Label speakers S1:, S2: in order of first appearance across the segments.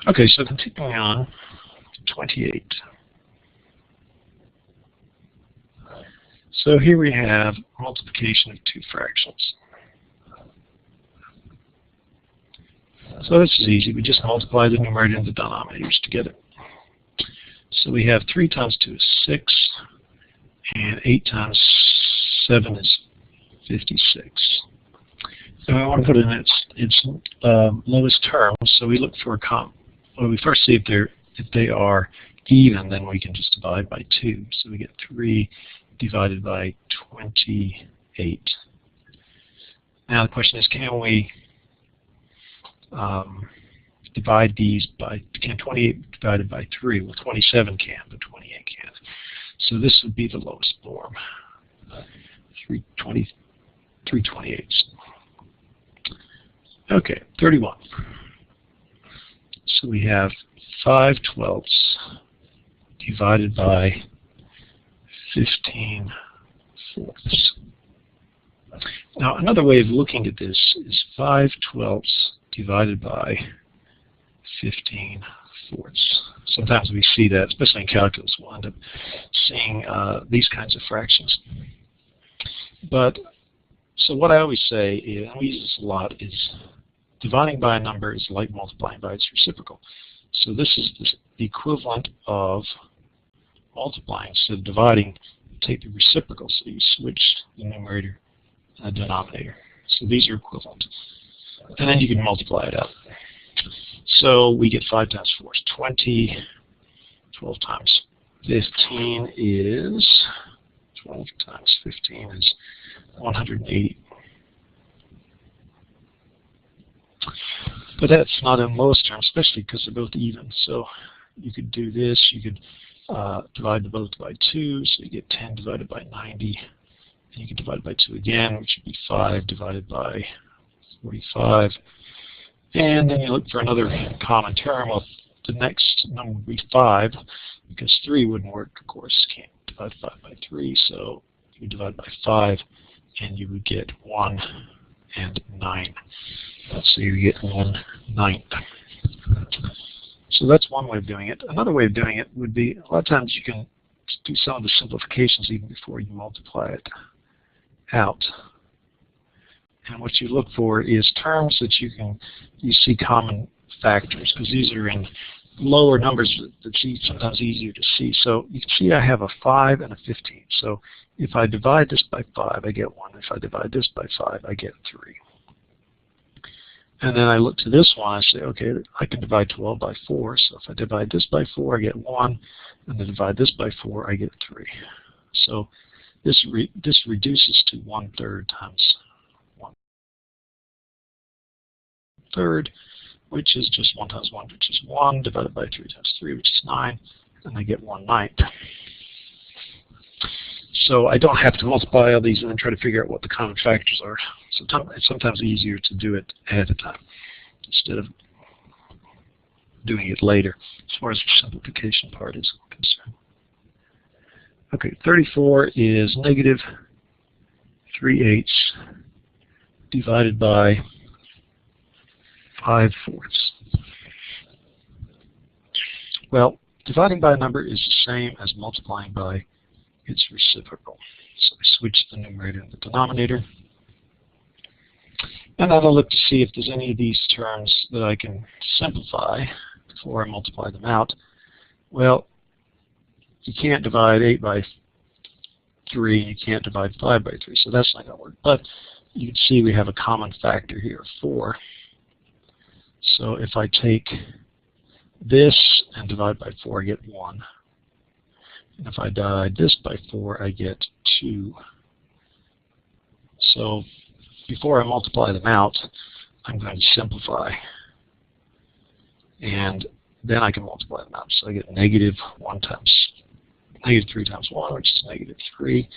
S1: Okay, so continuing on, 28. So here we have multiplication of two fractions. So this is easy. We just multiply the numerator and the denominators together. So we have 3 times 2 is 6, and 8 times 7 is 56. And we want to put in its lowest term, so we look for a well, we first see if they are even, then we can just divide by 2. So we get 3 divided by 28. Now the question is, can we divide these by, can 28 be divided by 3? Well, 27 can, but 28 can't. So this would be the lowest form, 3/28. Okay, 31. So we have 5/12 divided by 15/4. Now another way of looking at this is 5/12 divided by 15/4. Sometimes we see that, especially in calculus, we'll end up seeing these kinds of fractions. But so what I always say is, and we use this a lot, is dividing by a number is like multiplying by its reciprocal. So this is the equivalent of multiplying. Instead of dividing, take the reciprocal, so you switch the numerator and the denominator. So these are equivalent. And then you can multiply it out. So we get 5 times 4 is 20. 12 times 15 is, 12 times 15 is 180. But that's not in lowest terms, especially because they're both even. So you could do this. You could divide them both by 2, so you get 10 divided by 90. And you can divide by 2 again, which would be 5 divided by 45. And then you look for another common term. Well, the next number would be 5, because 3 wouldn't work, of course. Can't divide 5 by 3, so you would divide by 5, and you would get 1 and 9. So you get 1/9. So that's one way of doing it. Another way of doing it would be, a lot of times you can do some of the simplifications even before you multiply it out. And what you look for is terms that you see common factors, because these are in lower numbers that's sometimes easier to see. So you can see I have a 5 and a 15. So if I divide this by 5, I get 1. If I divide this by 5, I get 3. And then I look to this one, I say, okay, I can divide 12 by 4. So if I divide this by 4, I get 1. And then divide this by 4, I get 3. So this reduces to 1/3 times 1/3, which is just 1 times 1, which is 1, divided by 3 times 3, which is 9, and I get 1/9. So I don't have to multiply all these and then try to figure out what the common factors are. So it's sometimes easier to do it ahead of time instead of doing it later, as far as the simplification part is concerned. Okay, 34 is negative 3/8 divided by 5/4. Well, dividing by a number is the same as multiplying by its reciprocal. So I switch the numerator and the denominator. And then I'll look to see if there's any of these terms that I can simplify before I multiply them out. Well, you can't divide 8 by 3, you can't divide 5 by 3, so that's not going to work. But you can see we have a common factor here, 4. So if I take this and divide by 4, I get 1. And if I divide this by 4, I get 2. So before I multiply them out, I'm going to simplify. And then I can multiply them out. So I get negative 3 times 1, which is negative 3.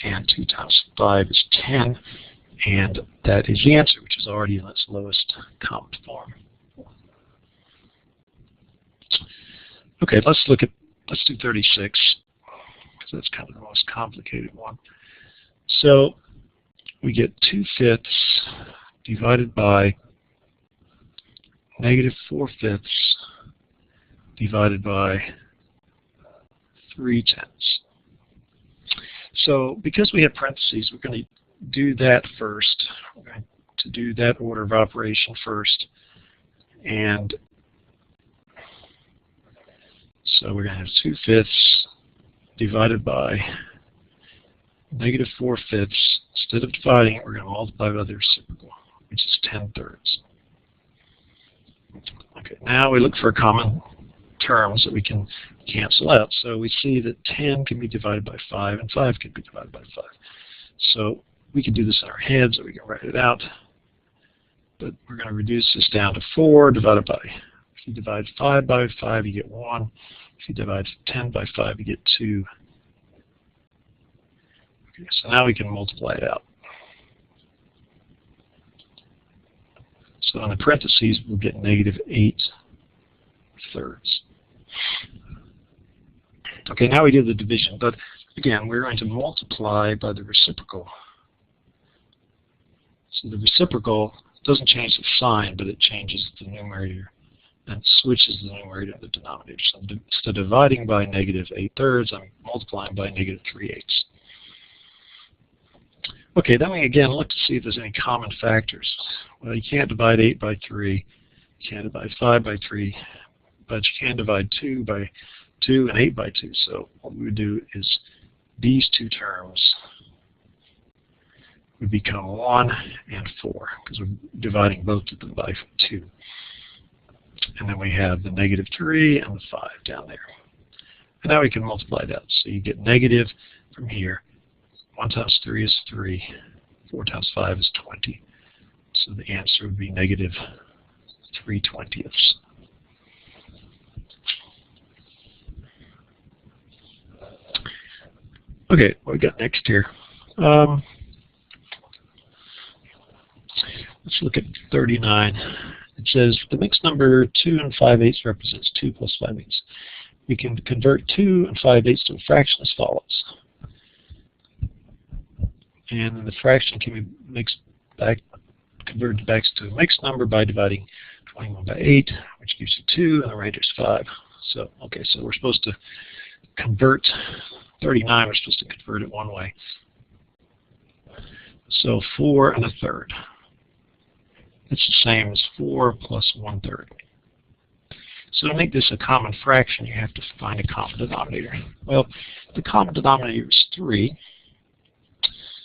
S1: And 2 times 5 is 10. And that is the answer, which is already in its lowest common form. Okay, let's do 36, because that's kind of the most complicated one. So we get 2/5 divided by -4/5 divided by 3/10. So because we have parentheses, we're going to do that first. We're going to do that order of operation first. And so we're going to have 2/5 divided by -4/5. Instead of dividing it, we're going to multiply by the reciprocal, which is 10/3. Okay, now we look for common terms that we can cancel out. So we see that 10 can be divided by 5, and 5 can be divided by 5. So we can do this in our heads, or we can write it out. But we're going to reduce this down to 4 divided by, if you divide 5 by 5, you get 1. If you divide 10 by 5, you get 2. Okay, so now we can multiply it out. So in the parentheses, we'll get -8/3. Okay, now we do the division, but again, we're going to multiply by the reciprocal. So the reciprocal doesn't change the sign, but it changes the numerator and switches the numerator to the denominator. So instead of dividing by -8/3, I'm multiplying by -3/8. Okay, then we again look to see if there's any common factors. Well, you can't divide 8 by 3, you can't divide 5 by 3, but you can divide 2 by 2 and 8 by 2. So what we would do is these two terms would become 1 and 4, because we're dividing both of them by 2. And then we have the -3 and the 5 down there. And now we can multiply that. So you get negative from here. 1 times 3 is 3. 4 times 5 is 20. So the answer would be -3/20. Okay, what we got next here? Let's look at 39. It says the mixed number 2 and 5/8 represents 2 plus 5/8. We can convert 2 and 5/8 to a fraction as follows. And then the fraction can be converted back to a mixed number by dividing 21 by 8, which gives you 2, and the remainder is 5. So, okay, so we're supposed to convert 39, we're supposed to convert it one way. So 4 1/3. It's the same as 4 plus 1/3. So to make this a common fraction, you have to find a common denominator. Well, the common denominator is 3.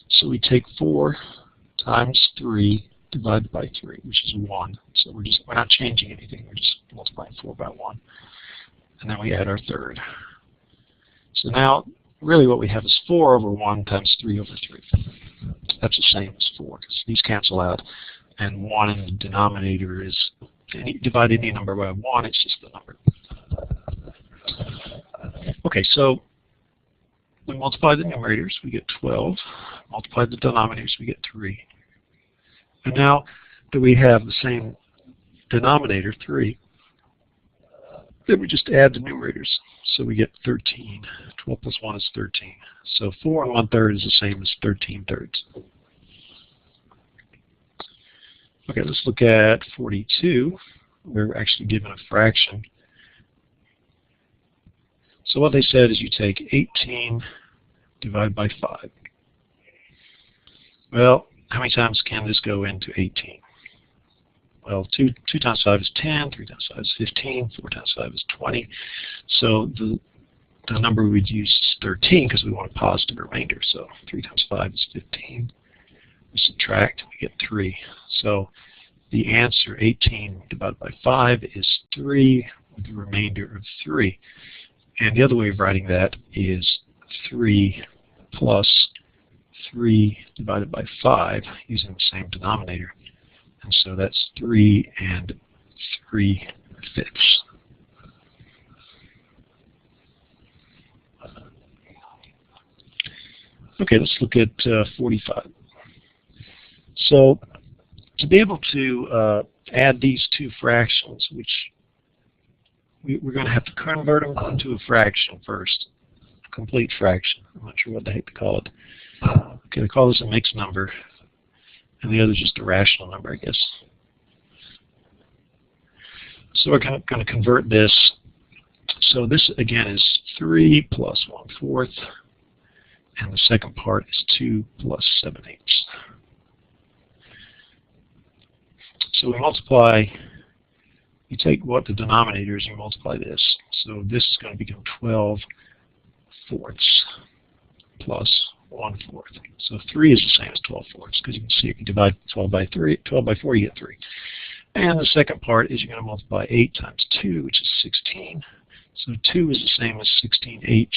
S1: So we take 4 times 3 divided by 3, which is 1. So we're not changing anything. We're just multiplying 4 by 1. And then we add our third. So now, really what we have is 4 over 1 times 3 over 3. That's the same as 4, because these cancel out. And 1 in the denominator is, divide any number by 1, it's just the number. Okay, so we multiply the numerators, we get 12. Multiply the denominators, we get 3. And now that we have the same denominator, 3, then we just add the numerators. So we get 13. 12 plus 1 is 13. So 4 1/3 is the same as 13/3. Okay, let's look at 42. We're actually given a fraction. So what they said is you take 18 divided by 5. Well, how many times can this go into 18? Well, 2 times 5 is 10, 3 times 5 is 15, 4 times 5 is 20. So the number we'd use is 13 because we want a positive remainder. So 3 times 5 is 15. We subtract, we get 3. So the answer, 18 divided by 5, is 3 with the remainder of 3. And the other way of writing that is 3 plus 3 divided by 5 using the same denominator. And so that's 3 3/5. Okay, let's look at 45. So to be able to add these two fractions, which we're going to have to convert them into a fraction first, a complete fraction. I'm not sure what the heck to call it. Okay, they call this a mixed number, and the other is just a rational number, I guess. So we're going to convert this. So this again is 3 plus 1/4, and the second part is 2 plus 7/8. So we multiply, you take what the denominator is and you multiply this. So this is going to become 12/4 plus 1/4. So 3 is the same as 12/4 because you can see if you divide 12 by 4 you get 3. And the second part is you're going to multiply 8 times 2, which is 16. So 2 is the same as 16/8,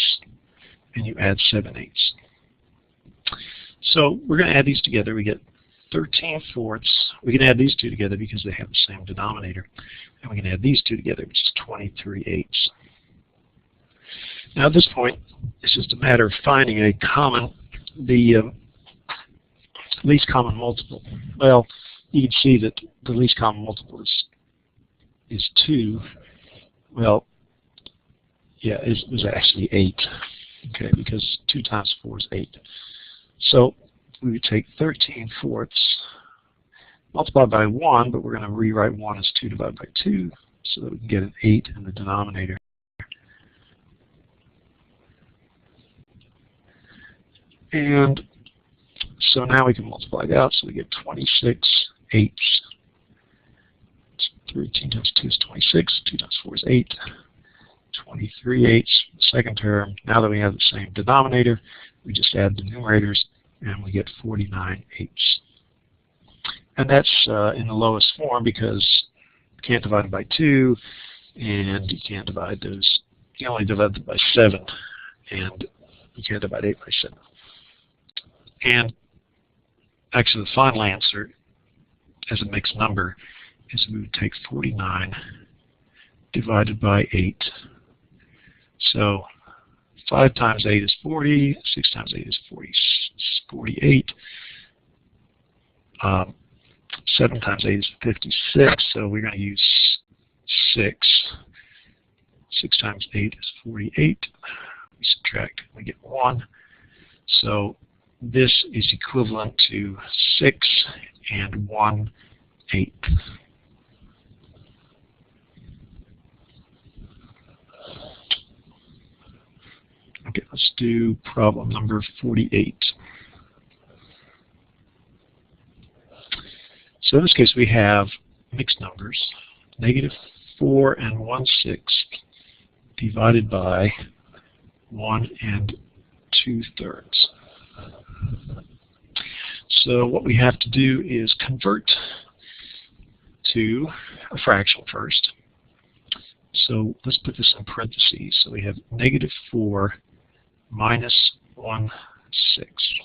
S1: and you add 7/8. So we're going to add these together. We get 13/4. We can add these two together because they have the same denominator. And we can add these two together, which is 23/8. Now at this point, it's just a matter of finding the least common multiple. Well, you can see that the least common multiple is 2. Well, yeah, it was actually 8. Okay, because 2 times 4 is 8. So we would take 13/4 multiplied by 1, but we're going to rewrite 1 as 2 divided by 2 so that we can get an 8 in the denominator. And so now we can multiply it out, so we get 26/8. 13 times 2 is 26, 2 times 4 is 8, 23/8, the second term. Now that we have the same denominator, we just add the numerators, and we get 49/8. And that's in the lowest form because you can't divide them by 2, and you can't divide those. You can only divide them by 7, and you can't divide 8 by 7. And actually the final answer as a mixed number is we would take 49 divided by 8. So 5 times 8 is 40, 6 times 8 is 48, 7 times 8 is 56, so we're going to use 6. 6 times 8 is 48. We subtract, we get 1. So this is equivalent to 6 and 1/8. Okay, let's do problem number 48. So in this case we have mixed numbers, -4 and 1/6 divided by 1 2/3. So what we have to do is convert to a fraction first. So let's put this in parentheses. So we have -4 minus 1/6.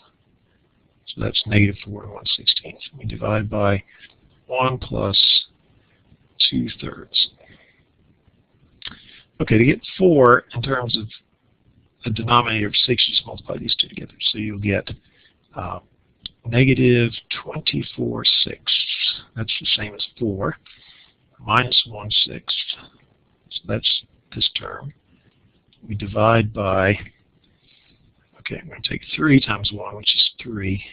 S1: So that's -4 and 1/16. We divide by 1 plus 2/3. Okay, to get 4 in terms of a denominator of 6, you just multiply these two together. So you'll get -24/6. That's the same as 4 minus 1/6. So that's this term. We divide by, okay, I'm going to take 3 times 1, which is 3.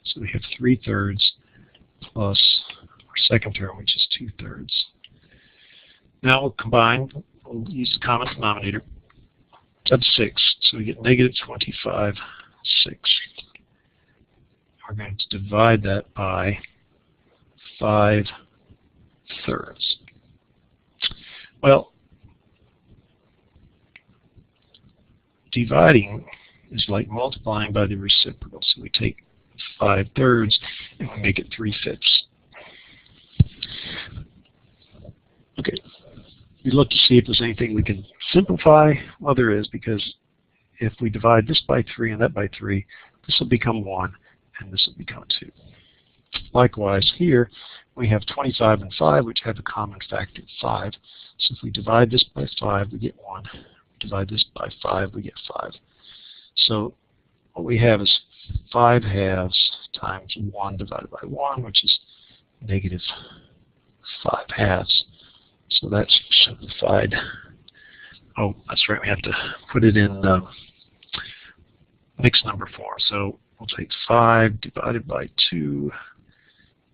S1: So we have 3/3 plus our second term, which is 2/3. Now we'll combine, we'll use the common denominator. That's 6. So we get -25/6. We're going to divide that by 5/3. Well, dividing is like multiplying by the reciprocal. So we take 5/3 and we make it 3/5. Okay, we look to see if there's anything we can simplify. Well, there is, because if we divide this by 3 and that by 3, this will become 1 and this will become 2. Likewise here, we have 25 and 5, which have a common factor of 5. So if we divide this by 5, we get 1. Divide this by 5, we get 5. So what we have is 5/2 times 1 divided by 1, which is -5/2. So that's simplified. Oh, that's right, we have to put it in mixed number form. So we'll take 5 divided by 2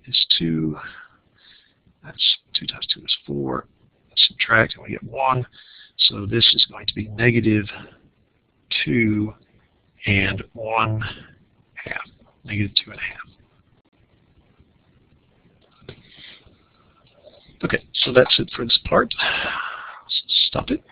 S1: is 2. That's 2 times 2 is 4. subtract, and we get 1. So this is going to be negative 2 and 1/2. Negative 2 1/2. Okay, so that's it for this part. Stop it.